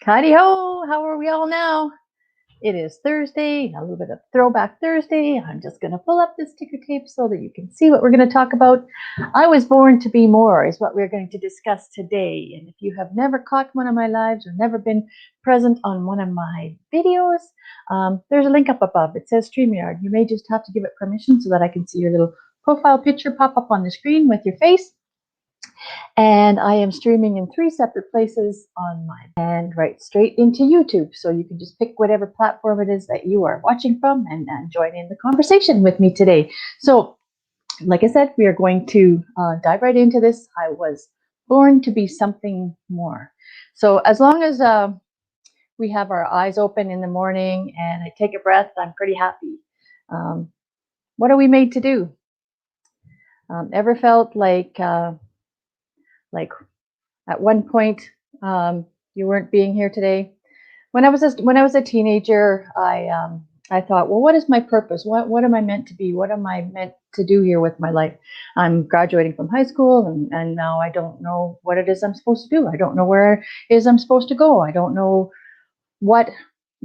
Howdy ho! How are we all now? It is Thursday, a little bit of Throwback Thursday. I'm just going to pull up this ticker tape so that you can see what we're going to talk about. I was born to be more is what we're going to discuss today. And if you have never caught one of my lives or never been present on one of my videos, there's a link up above. It says StreamYard. You may just have to give it permission so that I can see your little profile picture pop up on the screen with your face. And I am streaming in 3 separate places on my and right straight into YouTube. So you can just pick whatever platform it is that you are watching from and join in the conversation with me today. So like I said, we are going to dive right into this. I was born to be something more. So as long as we have our eyes open in the morning and I take a breath, I'm pretty happy. What are we made to do? Ever felt like at one point you weren't being here today? When I was a teenager, I thought, well, what is my purpose? What am I meant to be? What am I meant to do here with my life? I'm graduating from high school, and now I don't know what it is I'm supposed to do. I don't know where it is I'm supposed to go. I don't know what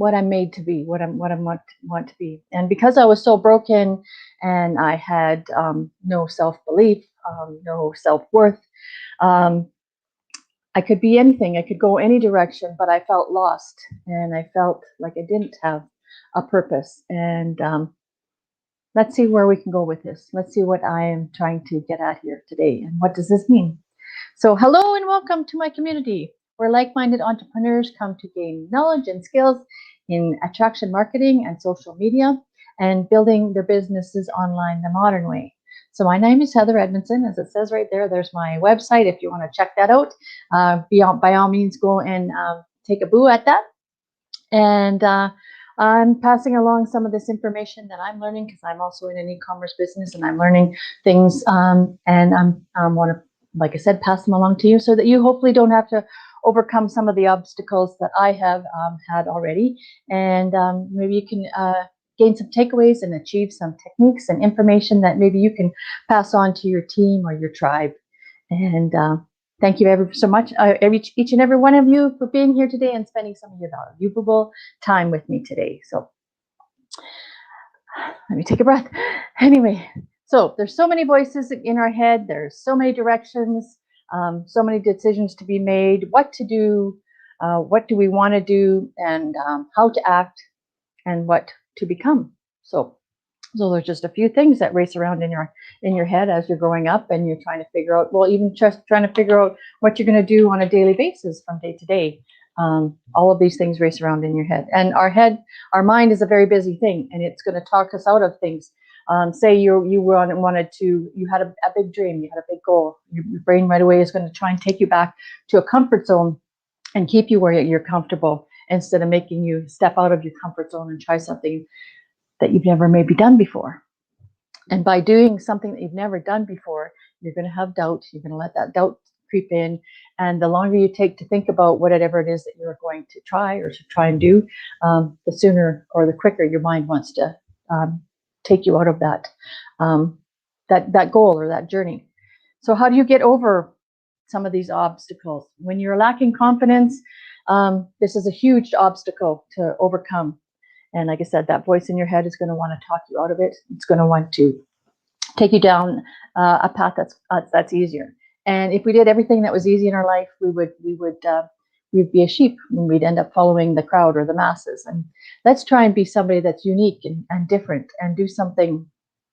I'm made to be, what I want to be. And because I was so broken, and I had no self-belief, no self-worth. I could be anything. I could go any direction, but I felt lost, and I felt like I didn't have a purpose. And let's see where we can go with this. Let's see what I am trying to get at here today, and what does this mean? So hello and welcome to my community, where like-minded entrepreneurs come to gain knowledge and skills in attraction marketing and social media, and building their businesses online the modern way. So my name is Heather Edmondson. As it says right there, there's my website if you want to check that out. By all means, go and take a boo at that. And I'm passing along some of this information that I'm learning, because I'm also in an e-commerce business and I'm learning things. And I want to, like I said, pass them along to you so that you hopefully don't have to overcome some of the obstacles that I have had already. And maybe you can gain some takeaways and achieve some techniques and information that maybe you can pass on to your team or your tribe. And thank you ever so much, each and every one of you, for being here today and spending some of your valuable time with me today. So let me take a breath. Anyway, so there's so many voices in our head. There's so many directions, so many decisions to be made, what to do, what do we want to do, and how to act, and what to become. So there's just a few things that race around in your head as you're growing up, and you're trying to figure out, well, even just trying to figure out what you're going to do on a daily basis from day to day. All of these things race around in your head, and our mind is a very busy thing, and it's going to talk us out of things. Say you had a big dream, you had a big goal. Your brain right away is going to try and take you back to a comfort zone and keep you where you're comfortable, instead of making you step out of your comfort zone and try something that you've never maybe done before. And by doing something that you've never done before, you're going to have doubt. You're going to let that doubt creep in. And the longer you take to think about whatever it is that you're going to try and do, the sooner or the quicker your mind wants to take you out of that goal or that journey. So how do you get over some of these obstacles? When you're lacking confidence, this is a huge obstacle to overcome. And like I said, that voice in your head is going to want to talk you out of it. It's going to want to take you down a path that's easier. And if we did everything that was easy in our life, we'd be a sheep, and we'd end up following the crowd or the masses. And let's try and be somebody that's unique and different, and do something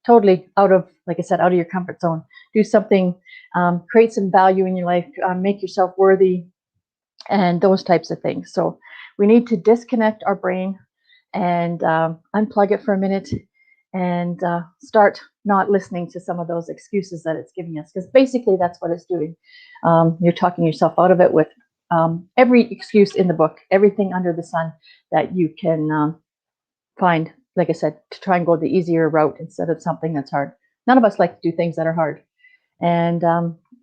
totally out of, like I said, out of your comfort zone. Do something, create some value in your life, make yourself worthy, and those types of things. So we need to disconnect our brain and unplug it for a minute, and start not listening to some of those excuses that it's giving us, because basically that's what it's doing. You're talking yourself out of it with every excuse in the book, everything under the sun that you can find, like I said, to try and go the easier route instead of something that's hard. None of us like to do things that are hard. And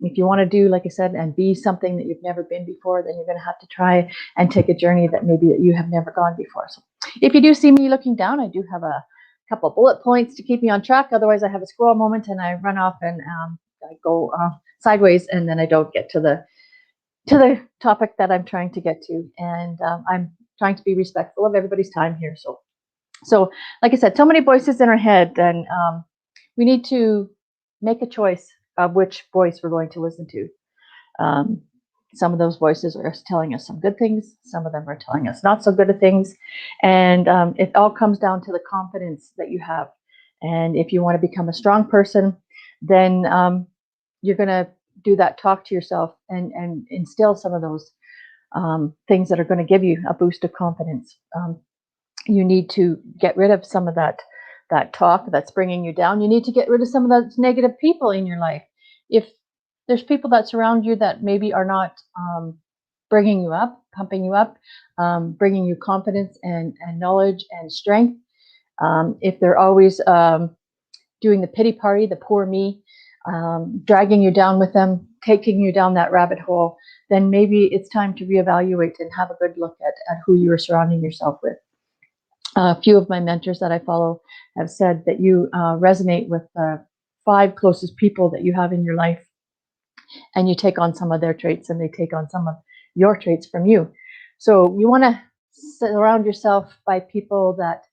if you want to do, like I said, and be something that you've never been before, then you're going to have to try and take a journey that you have never gone before. So if you do see me looking down, I do have a couple of bullet points to keep me on track. Otherwise, I have a squirrel moment and I run off and I go sideways, and then I don't get to to the topic that I'm trying to get to, and I'm trying to be respectful of everybody's time here. So like I said, so many voices in our head, and we need to make a choice of which voice we're going to listen to. Some of those voices are telling us some good things. Some of them are telling us not so good things. And it all comes down to the confidence that you have. And if you want to become a strong person, then you're going to do that talk to yourself and instill some of those things that are going to give you a boost of confidence. You need to get rid of some of that talk that's bringing you down. You need to get rid of some of those negative people in your life. If there's people that surround you that maybe are not bringing you up, pumping you up, bringing you confidence and knowledge and strength, if they're always doing the pity party, the poor me, dragging you down with them, taking you down that rabbit hole, then maybe it's time to reevaluate and have a good look at who you are surrounding yourself with. A few of my mentors that I follow have said that you resonate with the 5 closest people that you have in your life, and you take on some of their traits and they take on some of your traits from you. So you want to surround yourself by people that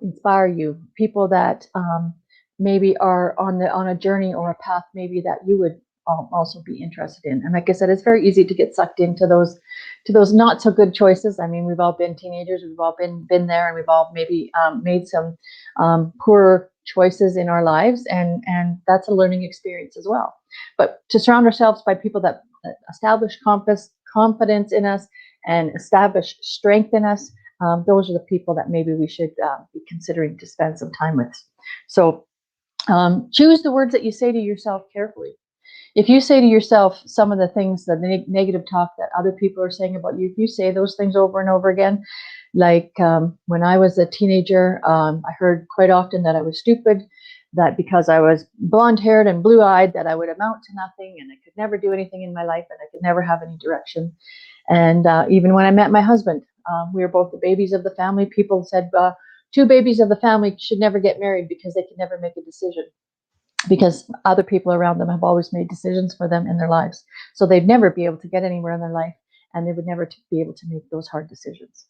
inspire you, people that maybe are on a journey or a path maybe that you would also be interested in. And like I said, it's very easy to get sucked into those not so good choices. I mean, we've all been teenagers, we've all been there, and we've all maybe made some poor choices in our lives, and that's a learning experience as well. But to surround ourselves by people that establish confidence in us and establish strength in us, those are the people that maybe we should be considering to spend some time with. So choose the words that you say to yourself carefully. If you say to yourself some of the things, the negative talk that other people are saying about you, if you say those things over and over again, like when I was a teenager, I heard quite often that I was stupid, that because I was blonde-haired and blue-eyed, that I would amount to nothing and I could never do anything in my life and I could never have any direction. And even when I met my husband, we were both the babies of the family. People said 2 babies of the family should never get married because they could never make a decision, because other people around them have always made decisions for them in their lives. So they'd never be able to get anywhere in their life, and they would never be able to make those hard decisions.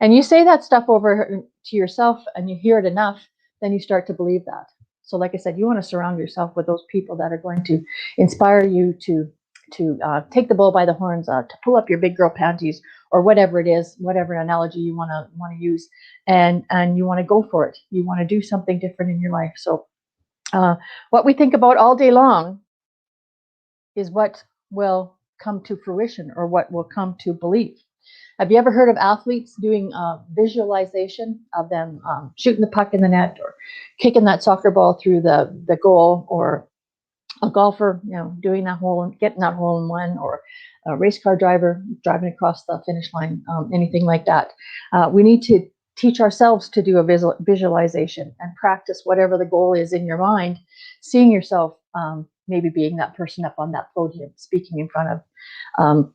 And you say that stuff over to yourself and you hear it enough, then you start to believe that. So like I said, you want to surround yourself with those people that are going to inspire you to take the bull by the horns, to pull up your big girl panties, or whatever it is, whatever analogy you want to use, and you want to go for it. You want to do something different in your life. So what we think about all day long is what will come to fruition or what will come to belief. Have you ever heard of athletes doing visualization of them shooting the puck in the net or kicking that soccer ball through the goal, or a golfer, doing that hole and getting that hole in one, or a race car driver driving across the finish line, anything like that? We need to teach ourselves to do a visualization and practice whatever the goal is in your mind, seeing yourself maybe being that person up on that podium, speaking in front of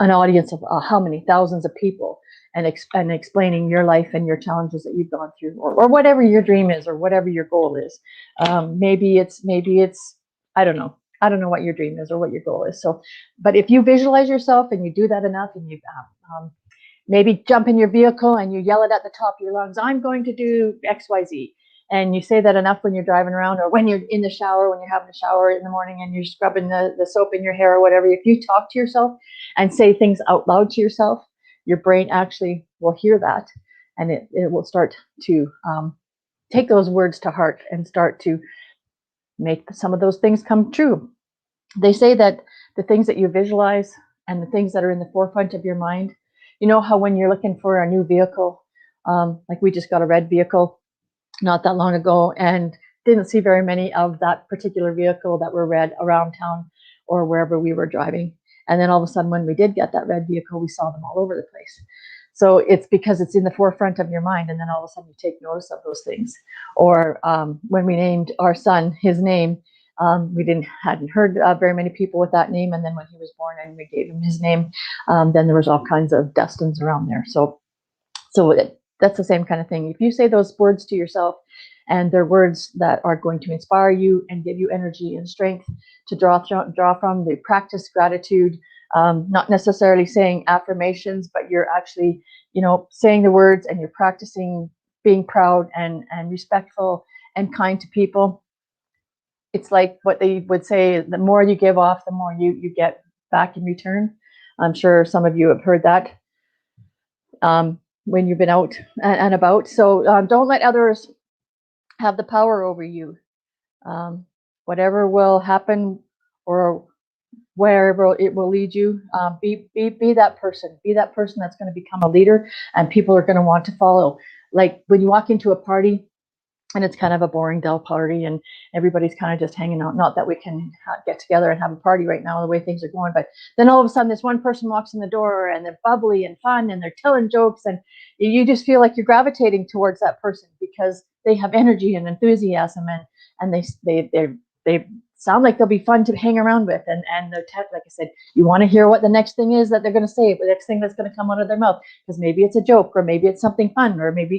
an audience of how many thousands of people, and explaining your life and your challenges that you've gone through, or whatever your dream is, or whatever your goal is. Maybe it's I don't know what your dream is or what your goal is. So, but if you visualize yourself and you do that enough, and you maybe jump in your vehicle and you yell it at the top of your lungs, I'm going to do XYZ. And you say that enough when you're driving around, or when you're in the shower, when you're having a shower in the morning and you're scrubbing the soap in your hair or whatever. If you talk to yourself and say things out loud to yourself, your brain actually will hear that, and it will start to take those words to heart and start to make some of those things come true. They say that the things that you visualize and the things that are in the forefront of your mind, you know how when you're looking for a new vehicle, like we just got a red vehicle not that long ago, and didn't see very many of that particular vehicle that were red around town or wherever we were driving. And then all of a sudden, when we did get that red vehicle, we saw them all over the place. So it's because it's in the forefront of your mind, and then all of a sudden you take notice of those things. Or when we named our son his name, we hadn't heard very many people with that name, and then when he was born and we gave him his name, then there was all kinds of Dustins around there. So that's the same kind of thing. If you say those words to yourself and they're words that are going to inspire you and give you energy and strength to draw from. They practice gratitude, not necessarily saying affirmations, but you're actually, saying the words, and you're practicing being proud and respectful and kind to people. It's like what they would say, the more you give off, the more you get back in return. I'm sure some of you have heard that when you've been out and about. So don't let others have the power over you. Whatever will happen or wherever it will lead you, be that person. Be that person that's going to become a leader, and people are going to want to follow. Like when you walk into a party, and it's kind of a boring, dull party, and everybody's kind of just hanging out. Not that we can get together and have a party right now, the way things are going, but then all of a sudden this one person walks in the door, and they're bubbly and fun, and they're telling jokes, and you just feel like you're gravitating towards that person because they have energy and enthusiasm, and they sound like they'll be fun to hang around with, and like I said, you want to hear what the next thing is that they're going to say, the next thing that's going to come out of their mouth, because maybe it's a joke, or maybe it's something fun, or maybe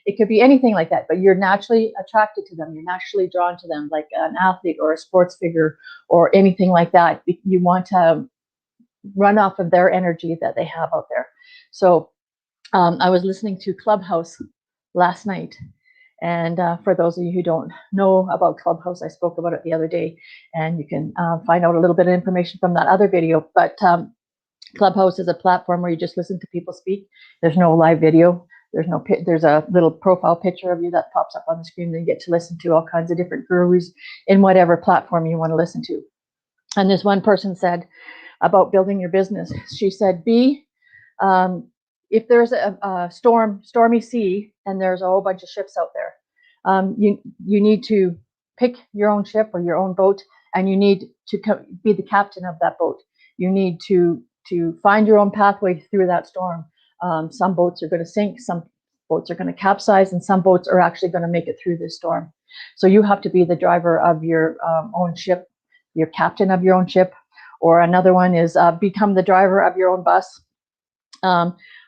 it could be anything like that. But you're naturally attracted to them, you're naturally drawn to them, like an athlete or a sports figure or anything like that. You want to run off of their energy that they have out there. So I was listening to Clubhouse last night. And for those of you who don't know about Clubhouse, I spoke about it the other day, and you can find out a little bit of information from that other video. But Clubhouse is a platform where you just listen to people speak. There's no live video. There's a little profile picture of you that pops up on the screen. Then you get to listen to all kinds of different gurus in whatever platform you want to listen to. And this one person said about building your business. She said, if there's a stormy sea, and there's a whole bunch of ships out there, you need to pick your own ship or your own boat, and you need to be the captain of that boat. You need to find your own pathway through that storm. Some boats are going to sink, some boats are going to capsize, and some boats are actually going to make it through this storm. So you have to be the driver of your own ship, your captain of your own ship. Or another one is become the driver of your own bus.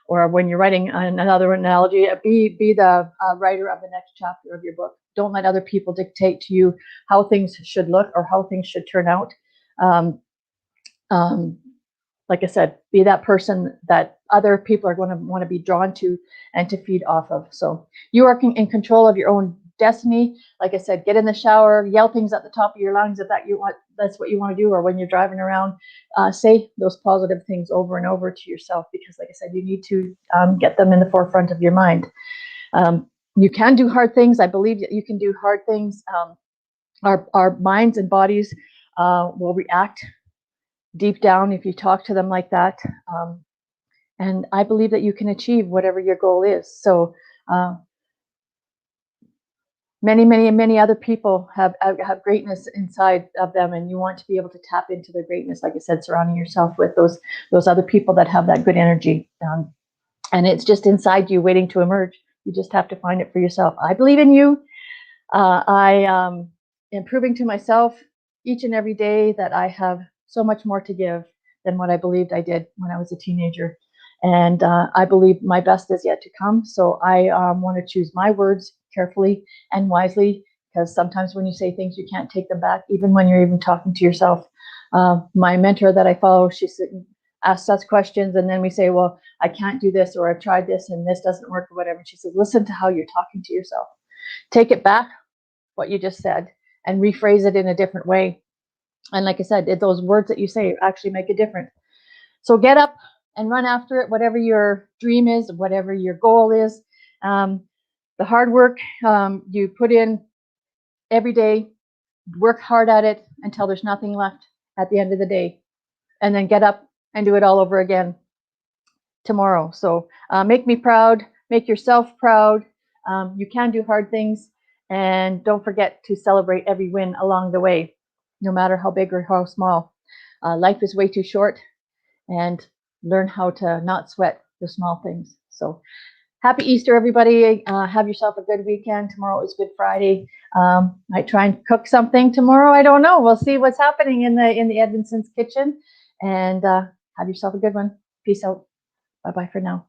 Or when you're writing another analogy, be the writer of the next chapter of your book. Don't let other people dictate to you how things should look or how things should turn out. Like I said, be that person that other people are going to want to be drawn to and to feed off of. So you are in control of your own destiny. Like I said, get in the shower, yell things at the top of your lungs if that's what you want to do. Or when you're driving around, say those positive things over and over to yourself, because like I said, you need to get them in the forefront of your mind. You can do hard things. I believe that you can do hard things. Our minds and bodies will react deep down if you talk to them like that. And I believe that you can achieve whatever your goal is. So many other people have greatness inside of them, and you want to be able to tap into their greatness. Like I said, surrounding yourself with those other people that have that good energy, and it's just inside you waiting to emerge. You just have to find it for yourself. I believe in you. I am proving to myself each and every day that I have so much more to give than what I believed I did when I was a teenager. And I believe my best is yet to come. So I want to choose my words carefully and wisely, because sometimes when you say things, you can't take them back, even when you're even talking to yourself. My mentor that I follow, she asks us questions, and then we say, well, I can't do this, or I've tried this and this doesn't work, or whatever. And she says, listen to how you're talking to yourself. Take it back, what you just said, and rephrase it in a different way. And like I said, those words that you say actually make a difference. So get up and run after it, whatever your dream is, whatever your goal is. The hard work you put in every day, work hard at it until there's nothing left at the end of the day, and then get up and do it all over again tomorrow. So make me proud, make yourself proud. You can do hard things, and don't forget to celebrate every win along the way, no matter how big or how small. Life is way too short, and learn how to not sweat the small things. So happy Easter, everybody. Have yourself a good weekend. Tomorrow is Good Friday. Might try and cook something tomorrow. I don't know. We'll see what's happening in the Edmondson's kitchen. And have yourself a good one. Peace out. Bye-bye for now.